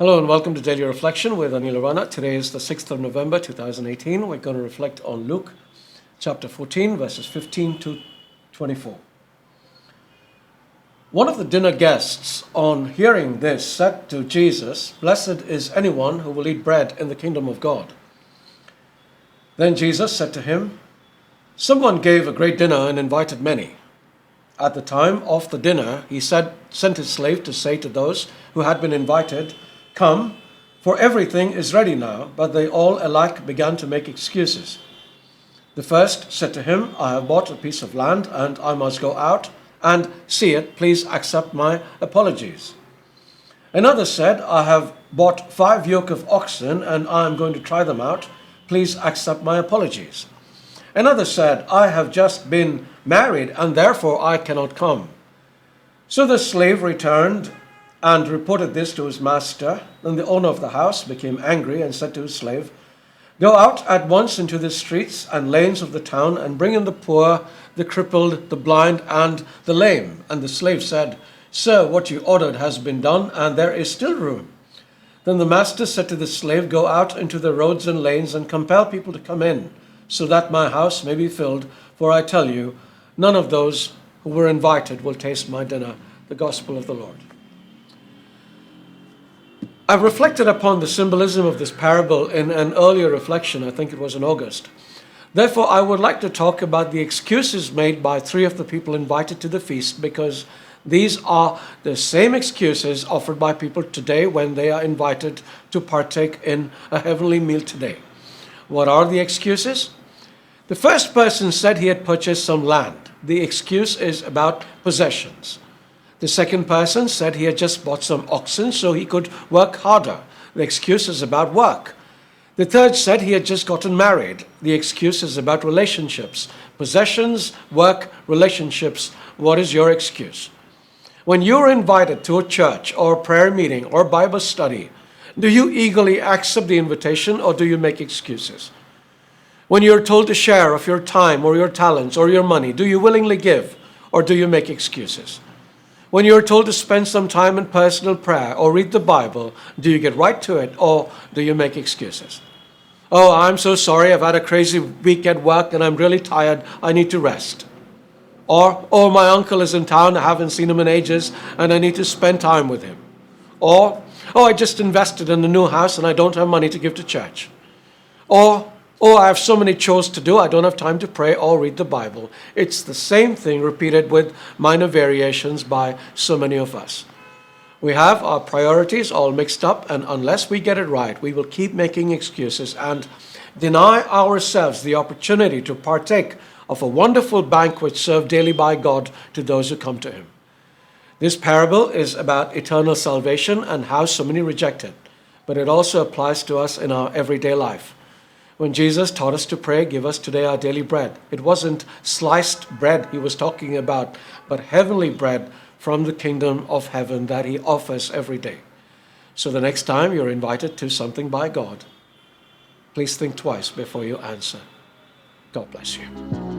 Hello and welcome to Daily Reflection with Aneel Aranha. Today is the 6th of November 2018. We're going to reflect on Luke chapter 14 verses 15 to 24. One of the dinner guests, on hearing this, said to Jesus, "Blessed is anyone who will eat bread in the kingdom of God." Then Jesus said to him, "Someone gave a great dinner and invited many. At the time of the dinner, he sent his slave to say to those who had been invited, 'Come, for everything is ready now.' But they all alike began to make excuses. The first said to him, 'I have bought a piece of land and I must go out and see it. Please accept my apologies.' Another said, 'I have bought 5 yoke of oxen and I am going to try them out. Please accept my apologies.' Another said, 'I have just been married and therefore I cannot come.' So the slave returned and reported this to his master. Then the owner of the house became angry and said to his slave, 'Go out at once into the streets and lanes of the town and bring in the poor, the crippled, the blind, and the lame.' And the slave said, 'Sir, what you ordered has been done, and there is still room.' Then the master said to the slave, 'Go out into the roads and lanes and compel people to come in, so that my house may be filled. For I tell you, none of those who were invited will taste my dinner.'" The Gospel of the Lord. I've reflected upon the symbolism of this parable in an earlier reflection. I think it was in August. Therefore, I would like to talk about the excuses made by 3 of the people invited to the feast, because these are the same excuses offered by people today when they are invited to partake in a heavenly meal today. What are the excuses? The first person said he had purchased some land. The excuse is about possessions. The second person said he had just bought some oxen so he could work harder. The excuse is about work. The third said he had just gotten married. The excuse is about relationships. Possessions, work, relationships. What is your excuse? When you're invited to a church or a prayer meeting or Bible study, do you eagerly accept the invitation or do you make excuses? When you're told to share of your time or your talents or your money, do you willingly give or do you make excuses? When you're told to spend some time in personal prayer or read the Bible, do you get right to it or do you make excuses? "Oh, I'm so sorry, I've had a crazy week at work and I'm really tired, I need to rest." Or, "Oh, my uncle is in town, I haven't seen him in ages and I need to spend time with him." Or, "Oh, I just invested in a new house and I don't have money to give to church." Or, "Oh, I have so many chores to do, I don't have time to pray or read the Bible." It's the same thing repeated with minor variations by so many of us. We have our priorities all mixed up, and unless we get it right, we will keep making excuses and deny ourselves the opportunity to partake of a wonderful banquet served daily by God to those who come to Him. This parable is about eternal salvation and how so many reject it, but it also applies to us in our everyday life. When Jesus taught us to pray, "Give us today our daily bread," it wasn't sliced bread he was talking about, but heavenly bread from the kingdom of heaven that he offers every day. So the next time you're invited to something by God, please think twice before you answer. God bless you.